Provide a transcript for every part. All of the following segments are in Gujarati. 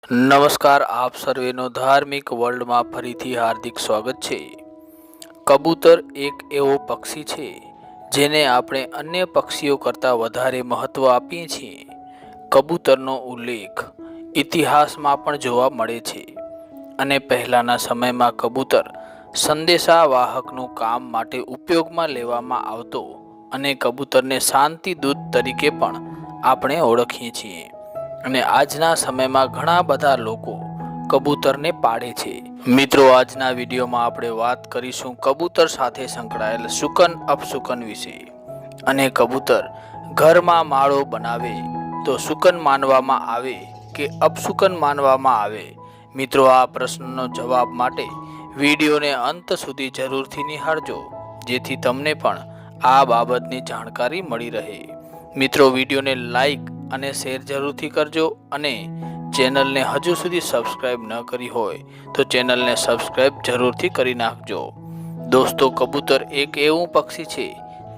નમસ્કાર, આપ સર્વેનો ધાર્મિક વર્લ્ડમાં ફરીથી હાર્દિક સ્વાગત છે। કબૂતર એક એવો પક્ષી છે જેને આપણે અન્ય પક્ષીઓ કરતાં વધારે મહત્ત્વ આપીએ છીએ। કબૂતરનો ઉલ્લેખ ઇતિહાસમાં પણ જોવા મળે છે અને પહેલાંના સમયમાં કબૂતર સંદેશાવાહકનું કામ માટે ઉપયોગમાં લેવામાં આવતો અને કબૂતરને શાંતિદૂત તરીકે પણ આપણે ઓળખીએ છીએ અને આજના સમયમાં ઘણા બધા લોકો કબૂતરને પાળે છે। મિત્રો, આજના વિડીયોમાં આપણે વાત કરીશું કબૂતર સાથે સંકળાયેલ શુકન અપશુકન વિશે અને કબૂતર ઘરમાં માળો બનાવે તો શુકન માનવામાં આવે કે અપશુકન માનવામાં આવે। મિત્રો, આ પ્રશ્નનો જવાબ માટે વિડીયોને અંત સુધી જરૂરથી નિહાળજો જેથી તમને પણ આ બાબતની જાણકારી મળી રહે। મિત્રો, વિડીયોને લાઈક અને શેર જરૂરથી કરજો અને ચેનલને હજુ સુધી સબસ્ક્રાઈબ ન કરી હોય તો ચેનલને સબસ્ક્રાઈબ જરૂરથી કરી નાખજો। દોસ્તો, કબૂતર એક એવું પક્ષી છે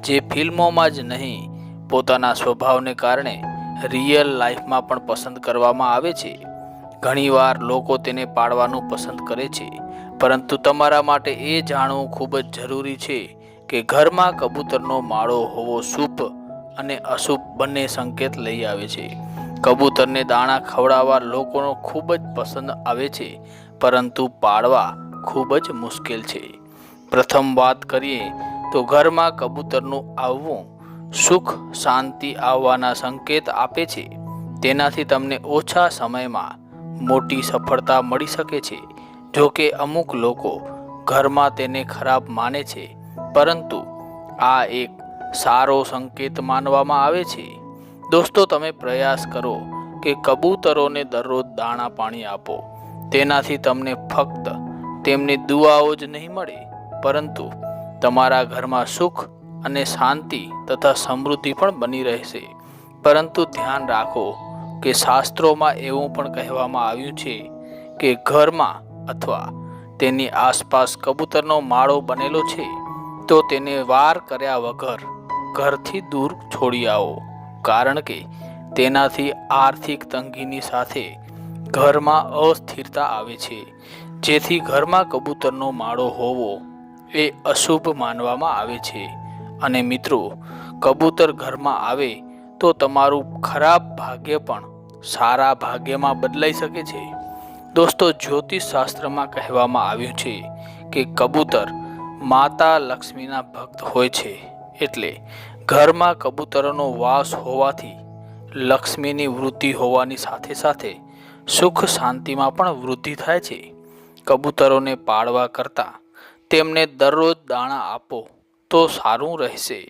જે ફિલ્મોમાં જ નહીં પોતાના સ્વભાવને કારણે રિયલ લાઈફમાં પણ પસંદ કરવામાં આવે છે। ઘણીવાર લોકો તેને પાળવાનું પસંદ કરે છે, પરંતુ તમારા માટે એ જાણવું ખૂબ જ જરૂરી છે કે ઘરમાં કબૂતરનો માળો હોવો શુભ અને અશુભ બંને સંકેત લઈ આવે છે। કબૂતરને દાણા ખવડાવવા લોકોનો ખૂબ જ પસંદ આવે છે, પરંતુ પાળવા ખૂબ જ મુશ્કેલ છે। પ્રથમ વાત કરીએ તો ઘરમાં કબૂતરનું આવવું સુખ શાંતિ આવવાના સંકેત આપે છે। તેનાથી તમને ઓછા સમયમાં મોટી સફળતા મળી શકે છે। જો કે અમુક લોકો ઘરમાં તેને ખરાબ માને છે, પરંતુ આ એક સારો સંકેત માનવામાં આવે છે। દોસ્તો, તમે પ્રયાસ કરો કે કબૂતરોને દરરોજ દાણા પાણી આપો। તેનાથી તમને ફક્ત તેમની દુઆઓ જ નહીં મળે, પરંતુ તમારા ઘરમાં સુખ અને શાંતિ તથા સમૃદ્ધિ પણ બની રહેશે। પરંતુ ધ્યાન રાખો કે શાસ્ત્રોમાં એવું પણ કહેવામાં આવ્યું છે કે ઘરમાં અથવા તેની આસપાસ કબૂતરનો માળો બનેલો છે તો તેને વાર કર્યા વગર ઘરથી દૂર છોડી આવો, કારણ કે તેનાથી આર્થિક તંગીની સાથે ઘરમાં અસ્થિરતા આવે છે, જેથી ઘરમાં કબૂતરનો માળો હોવો એ અશુભ માનવામાં આવે છે। અને મિત્રો, કબૂતર ઘરમાં આવે તો તમારું ખરાબ ભાગ્ય પણ સારા ભાગ્યમાં બદલાઈ શકે છે। દોસ્તો, જ્યોતિષ શાસ્ત્રમાં કહેવામાં આવ્યું છે કે કબૂતર માતા લક્ષ્મીના ભક્ત હોય છે, એટલે ઘરમાં કબૂતરોનો વાસ હોવાથી લક્ષ્મીની વૃદ્ધિ હોવાની સાથે સાથે સુખ શાંતિમાં પણ વૃદ્ધિ થાય છે। કબૂતરોને પાળવા કરતાં તેમને દરરોજ દાણા આપો તો સારું રહેશે।